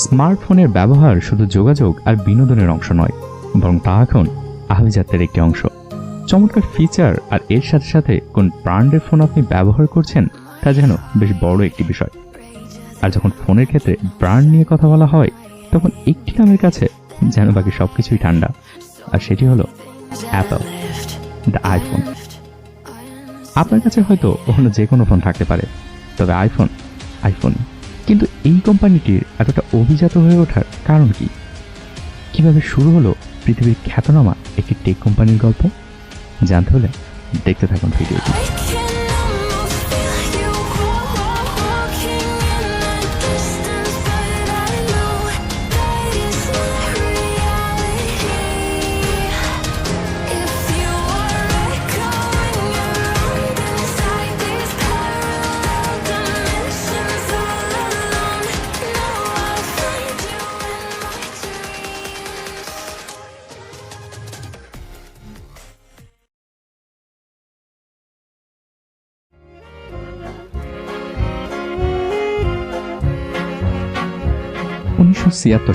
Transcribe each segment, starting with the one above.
স্মার্টফোনের ব্যবহার শুধু যোগাযোগ আর বিনোদনের অংশ নয়, বরং তা এখন আভিজাত্যের একটি অংশ। চমৎকার ফিচার আর এর সাথে সাথে কোন ব্র্যান্ডের ফোন আপনি ব্যবহার করছেন তা যেন বেশ বড় একটি বিষয়। আর যখন ফোনের ক্ষেত্রে ব্র্যান্ড নিয়ে কথা বলা হয়, তখন একটি নামের কাছে যেন বাকি সবকিছুই ঠান্ডা, আর সেটি হলো অ্যাপল, দ্য আইফোন। আপনার কাছে হয়তো অন্য যে কোনো ফোন থাকতে পারে, তবে আইফোন। কিন্তু এই কোম্পানিটির এতটা অভিজাত হয়ে ওঠার কারণ কি? কিভাবে শুরু হলো পৃথিবীর খ্যাতনামা একটি টেক কোম্পানির গল্প? জানতে হলে দেখতে থাকুন ভিডিওটি।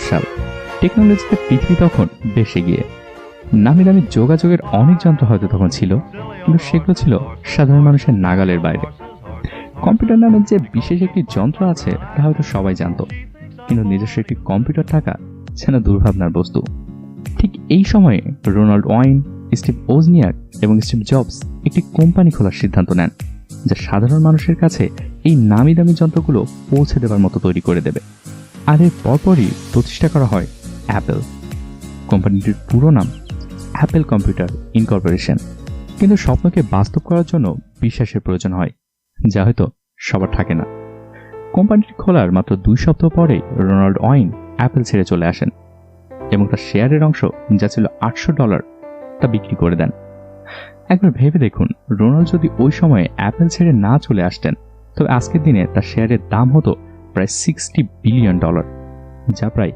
সাল। টেকনোলজিতে পৃথিবী তখন বেশ এগিয়ে। নামি দামি যোগাযোগের অনেক যন্ত্র হয়তো তখন ছিল, কিন্তু সেগুলো ছিল সাধারণ মানুষের নাগালের বাইরে। কম্পিউটার নামের যে বিশেষ একটি যন্ত্র আছে তা হয়তো সবাই জানত, কিন্তু নিজস্ব একটি কম্পিউটার থাকা যেন দুর্ভাবনার বস্তু। ঠিক এই সময়ে রোনাল্ড ওয়াইন, স্টিভ ওজনিয়াক এবং স্টিভ জবস একটি কোম্পানি খোলার সিদ্ধান্ত নেন, যা সাধারণ মানুষের কাছে এই নামি দামি যন্ত্রগুলো পৌঁছে দেওয়ার মতো তৈরি করে দেবে। আর এর পরপরই প্রতিষ্ঠা করা হয় অ্যাপল। কোম্পানিটির পুরো নাম অ্যাপল কম্পিউটার ইনকর্পোরেশন। কিন্তু স্বপ্নকে বাস্তব করার জন্য বিশ্বাসের প্রয়োজন হয়, যা হয়তো সবার থাকে না। কোম্পানিটি খোলার মাত্র 2 সপ্তাহ পরেই রোনাল্ড ওয়াইন অ্যাপল ছেড়ে চলে আসেন এবং তার শেয়ারের অংশ যা ছিল $800 তা বিক্রি করে দেন। একবার ভেবে দেখুন, রোনাল্ড যদি ওই সময়ে অ্যাপল ছেড়ে না চলে আসতেন, তবে আজকের দিনে তার শেয়ারের দাম হতো প্রায় $60 বিলিয়ন, যা প্রায়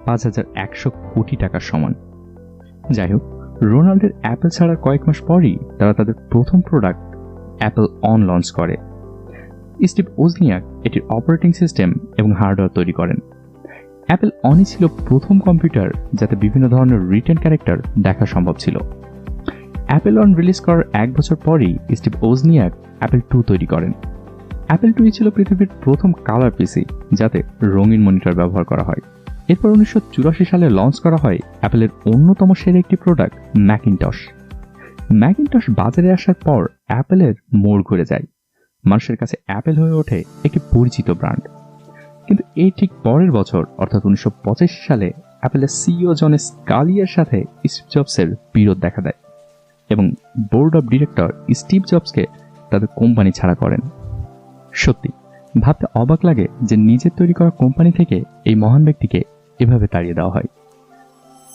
5100 কোটি টাকার সমান। যাই হোক, রোনাল্ডের অ্যাপল ছাড়ার কয়েক মাস পরই তারা তাদের প্রথম প্রোডাক্ট অ্যাপল অন লঞ্চ করে। স্টিভ ওজনিয়াক এটির অপারেটিং সিস্টেম এবং হার্ডওয়্যার তৈরি করেন। অ্যাপল অনই ছিল প্রথম কম্পিউটার যাতে বিভিন্ন ধরনের রিটেন ক্যারেক্টার দেখা সম্ভব ছিল। অ্যাপল অন রিলিজ করার 1 বছর পরই স্টিভ ওজনিয়াক অ্যাপল 2 তৈরি করেন। অ্যাপল 2 ছিল পৃথিবীর প্রথম কালার পিসি যাতে রঙিন মনিটর ব্যবহার করা হয়। এরপর 1984 সালে লঞ্চ করা হয় অ্যাপলের অন্যতম সেরা একটি প্রোডাক্ট ম্যাকিনটশ বাজারে আসার পর অ্যাপলের মোড় ঘুরে যায়। মানুষের কাছে অ্যাপল হয়ে ওঠে একটি পরিচিত ব্র্যান্ড। কিন্তু এই ঠিক পরের বছর অর্থাৎ 1985 সালে অ্যাপলের সিইও জন স্কালিয়ার সাথে স্টিভ জবসের বিরোধ দেখা দেয় এবং বোর্ড অব ডিরেক্টর স্টিভ জবসকে তাদের কোম্পানি ছাড়া করেন। সত্যি ভাবতে অবাক লাগে যে নিজের তৈরি করা কোম্পানি থেকে এই মহান ব্যক্তিকে এভাবে তাড়িয়ে দেওয়া হয়।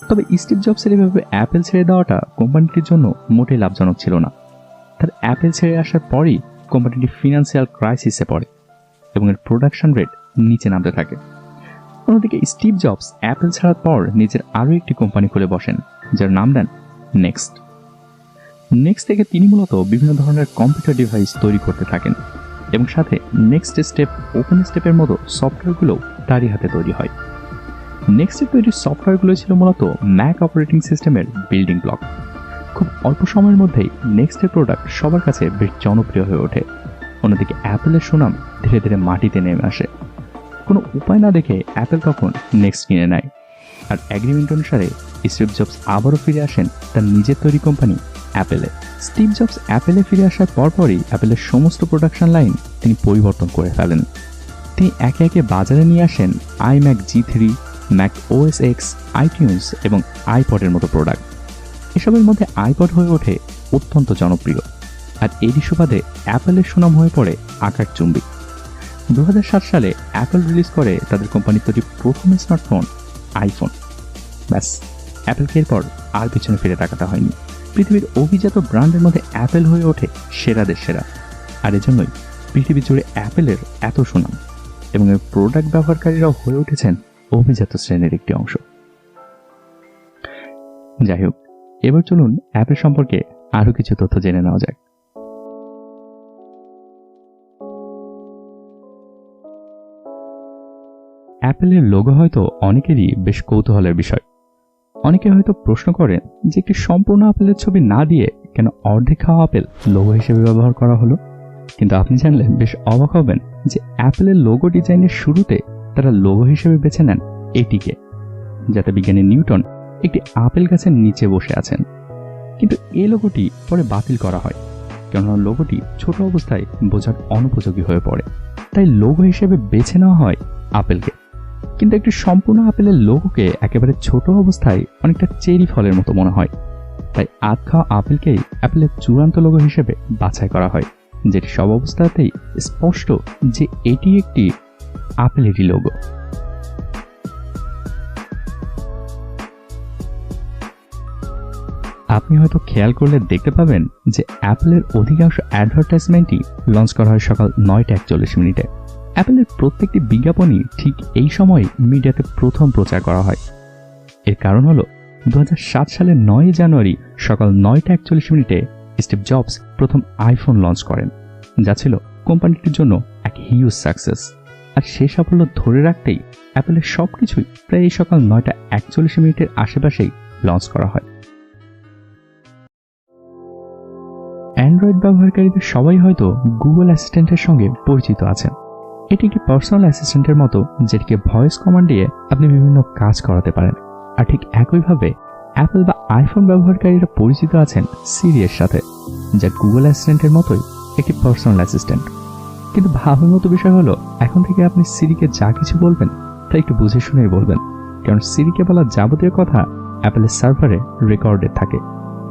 তবে স্টিভ জবসের এভাবে অ্যাপল ছেড়ে দেওয়াটা কোম্পানিটির জন্য মোটেই লাভজনক ছিল না। তার অ্যাপল ছেড়ে আসার পরই কোম্পানিটি ফিনান্সিয়াল ক্রাইসিসে পড়ে এবং এর প্রোডাকশন রেট নিচে নামতে থাকে। অন্যদিকে স্টিভ জবস অ্যাপল ছাড়ার পর নিজের আরও একটি কোম্পানি খুলে বসেন, যার নাম দেন নেক্সট থেকে তিনি মূলত বিভিন্ন ধরনের কম্পিউটার ডিভাইস তৈরি করতে থাকেন এবং সাথে নেক্সট স্টেপ, ওপেন স্টেপের মতো সফটওয়্যারগুলো তারই হাতে তৈরি হয়। নেক্সটের তৈরি সফটওয়্যারগুলো ছিল মূলত ম্যাক অপারেটিং সিস্টেমের বিল্ডিং ব্লক। খুব অল্প সময়ের মধ্যেই নেক্সটের প্রোডাক্ট সবার কাছে বেশ জনপ্রিয় হয়ে ওঠে। অন্যদিকে অ্যাপলের সুনাম ধীরে ধীরে মাটিতে নেমে আসে। কোনো উপায় না দেখে অ্যাপল তখন নেক্সট কিনে নেয়, আর অ্যাগ্রিমেন্ট অনুসারে স্টিভ জবস আবারও ফিরে আসেন তার নিজের তৈরি কোম্পানি অ্যাপেলে। স্টিভ জবস অ্যাপেলে ফিরে আসার পরপরই অ্যাপেলের সমস্ত প্রোডাকশন লাইন তিনি পরিবর্তন করে ফেলেন। তিনি একে একে বাজারে নিয়ে আসেন iMac G3, Mac OS X, iTunes এবং আইপডের মতো প্রোডাক্ট। এসবের মধ্যে আইপড হয়ে ওঠে অত্যন্ত জনপ্রিয়, আর এরই সুবাদে অ্যাপেলের সুনাম হয়ে পড়ে আকাশচুম্বী। 2007 সালে অ্যাপল রিলিজ করে তাদের কোম্পানির তৈরি প্রথম স্মার্টফোন আইফোন। ব্যাস, অ্যাপলকে এরপর আর পিছনে ফিরে তাকাতে হয়নি। পৃথিবীর অভিজাত ব্র্যান্ডের মধ্যে অ্যাপল হয়ে ওঠে সেরাদের সেরা, আর এজন্যই পৃথিবী জুড়ে অ্যাপেলের এত সুনাম এবং এর প্রোডাক্ট ব্যবহারকারীরাও হয়ে উঠেছেন অভিজাত শ্রেণীর একটি অংশ। যাই হোক, এবার চলুন অ্যাপেল সম্পর্কে আরো কিছু তথ্য জেনে নেওয়া যাক। অ্যাপেলের লোগো হয়তো অনেকেরই বেশ কৌতূহলের বিষয়। অনেকে হয়তো প্রশ্ন করেন যে একটি সম্পূর্ণ আপেলের ছবি না দিয়ে কেন অর্ধেক খাওয়া আপেল লোগো হিসেবে ব্যবহার করা হলো। কিন্তু আপনি জানলে বেশ অবাক হবেন যে অ্যাপেলের লোগো ডিজাইনের শুরুতে তারা লোগো হিসেবে বেছে নেন এটিকে, যাতে বিজ্ঞানী নিউটন একটি আপেল গাছের নিচে বসে আছেন। কিন্তু এই লোগোটি পরে বাতিল করা হয়, কেননা লোগোটি ছোট অবস্থায় বোঝার অনুপযোগী হয়ে পড়ে। তাই লোগো হিসেবে বেছে নেওয়া হয় আপেলকে। কিন্তু একটি সম্পূর্ণ আপেলের লোগোকে একেবারে ছোট অবস্থায় অনেকটা চেরি ফলের মতো মনে হয়। তাই আধ খাওয়া আপেলকেই অ্যাপেলের চূড়ান্ত লোগো হিসেবে বাছাই করা হয়, যেটি সব অবস্থাতেই স্পষ্ট যে এটি একটি আপেলেরই লোগো। আপনি হয়তো খেয়াল করলে দেখতে পাবেন যে অ্যাপেলের অধিকাংশ অ্যাডভার্টাইজমেন্টই লঞ্চ করা হয় সকাল 9:41। অ্যাপেলের প্রত্যেকটি বিজ্ঞাপনই ঠিক এই সময় মিডিয়াতে প্রথম প্রচার করা হয়। এর কারণ হলো 2007 সালের 9 জানুয়ারি সকাল 9:41 স্টিভ জবস প্রথম আইফোন লঞ্চ করেন, যা ছিল কোম্পানিটির জন্য এক হিউজ সাকসেস। আর সেই সাফল্য ধরে রাখতেই অ্যাপেলের সবকিছুই প্রায় এই সকাল 9:41 আশেপাশেই লঞ্চ করা হয়। অ্যান্ড্রয়েড ব্যবহারকারীদের সবাই হয়তো গুগল অ্যাসিস্ট্যান্টের সঙ্গে পরিচিত আছেন। এটি একটি পার্সোনাল অ্যাসিস্ট্যান্টের মতো, যেটিকে ভয়েস কমান্ড দিয়ে আপনি বিভিন্ন কাজ করাতে পারেন। আর ঠিক একইভাবে অ্যাপেল বা আইফোন ব্যবহারকারীরা পরিচিত আছেন সিরি এর সাথে, যা গুগল অ্যাসিস্ট্যান্টের মতোই একটি পার্সোনাল অ্যাসিস্ট্যান্ট। কিন্তু ভাবার মতো বিষয় হলো, এখন থেকে আপনি সিরিকে যা কিছু বলবেন তা একটু বুঝে শুনেই বলবেন, কারণ সিরিকে বলা যাবতীয় কথা অ্যাপেলের সার্ভারে রেকর্ডেড থাকে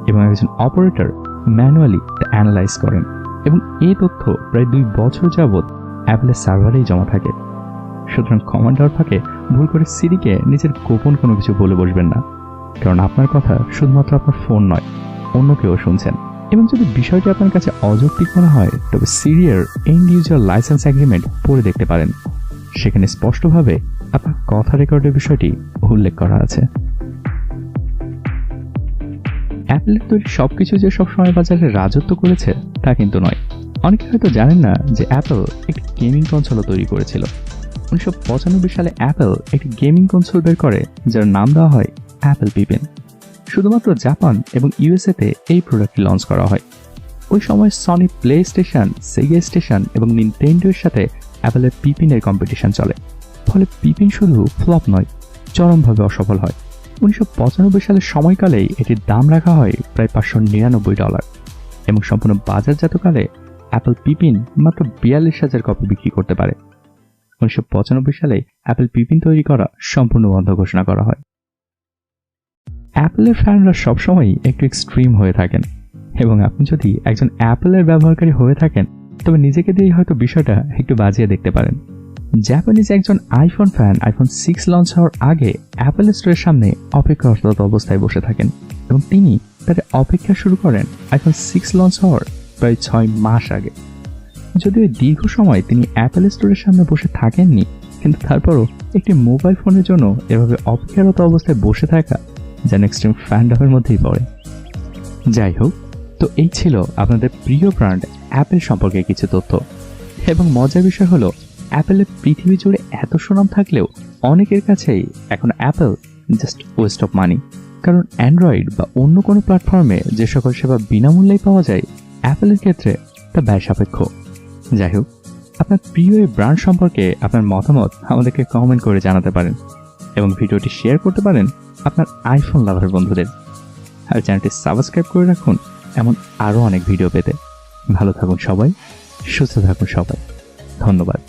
এবং একজন অপারেটর ম্যানুয়ালি তা অ্যানালাইজ করেন, এবং এই তথ্য প্রায় 2 বছর যাবৎ অ্যাপেলের সার্ভারেই জমা থাকে। সুতরাং কমান্ডার ফাঁকে ভুল করে সিরিকে নিজের গোপন কোনো কিছু বলে বসবেন না, কারণ আপনার কথা শুধুমাত্র আপনার ফোন নয়, অন্য কেউ শুনছেন। এবং যদি বিষয়টি আপনার কাছে অযৌক্তিক মনে হয়, তবে সিরিয়ার ইন্ডিভিজুয়াল লাইসেন্স এগ্রিমেন্ট পড়ে দেখতে পারেন। সেখানে স্পষ্টভাবে আপনার কথা রেকর্ডের বিষয়টি উল্লেখ করা আছে। অ্যাপেলের তৈরি সবকিছু যে সবসময় বাজারে রাজত্ব করেছে তা কিন্তু নয়। অনেকে হয়তো জানেন না যে অ্যাপেল একটি গেমিং কনসোলও তৈরি করেছিল। 1995 সালে অ্যাপেল একটি গেমিং কনসোল বের করে, যার নাম দেওয়া হয় অ্যাপেল পিপিন। শুধুমাত্র জাপান এবং ইউএসএতে এই প্রোডাক্টটি লঞ্চ করা হয়। ওই সময় সনি প্লে স্টেশন, সেগা স্টেশন এবং নিনটেন্ডোর সাথে অ্যাপেলের পিপিনের কম্পিটিশন চলে। ফলে পিপিন শুধু ফ্লপ নয়, চরমভাবে অসফল হয়। 1995 সালের সময়কালেই এটির দাম রাখা হয় প্রায় $599 এবং সম্পূর্ণ বাজারজাতকালে অ্যাপেল পিপিন মাত্র 42,000 কপি বিক্রি করতে পারে। 1995 সালে অ্যাপেল পিপিন তৈরি করা সম্পূর্ণ বন্ধ ঘোষণা করা হয়। অ্যাপেলের ফ্যানরা সবসময় একটু এক্সট্রিম হয়ে থাকেন, এবং আপনি যদি একজন অ্যাপেলের ব্যবহারকারী হয়ে থাকেন, তবে নিজেকে দিয়ে হয়তো বিষয়টা একটু বাজিয়ে দেখতে পারেন। জাপানিজ একজন আইফোন ফ্যান আইফোন 6 লঞ্চ হওয়ার আগে অ্যাপেল স্টোরের সামনে অপেক্ষারত অবস্থায় বসে থাকেন, এবং তিনি তার অপেক্ষা শুরু করেন আইফোন 6 লঞ্চ হওয়ার প্রায় 6 মাস আগে। যদিও দীর্ঘ সময় তিনি অ্যাপেল স্টোরের সামনে বসে থাকেননি, কিন্তু তারপরও একটি মোবাইল ফোনের জন্য এভাবে অপেক্ষারত অবস্থায় বসে থাকা যেন এক্সট্রিম ফ্যান্ডমের মধ্যেই পড়ে। যাই হোক, তো এই ছিল আপনাদের প্রিয় ব্র্যান্ড অ্যাপেল সম্পর্কে কিছু তথ্য। এবং মজার বিষয় হলো, অ্যাপেলের পৃথিবী জুড়ে এত সুনাম থাকলেও অনেকের কাছেই এখন Apple just West of money. কারণ অ্যান্ড্রয়েড বা অন্য কোনো প্ল্যাটফর্মে যে সকল সেবা বিনামূল্যেই পাওয়া যায়, অ্যাপেলের ক্ষেত্রে তা ব্যয় সাপেক্ষ। যাই হোক, আপনার প্রিয় এই ব্র্যান্ড সম্পর্কে আপনার মতামত আমাদেরকে কমেন্ট করে জানাতে পারেন, এবং ভিডিওটি শেয়ার করতে পারেন আপনার আইফোন লাভার বন্ধুদের। আর চ্যানেলটি সাবস্ক্রাইব করে রাখুন এমন আরও অনেক ভিডিও পেতে। ভালো থাকুন সবাই, সুস্থ থাকুন সবাই। ধন্যবাদ।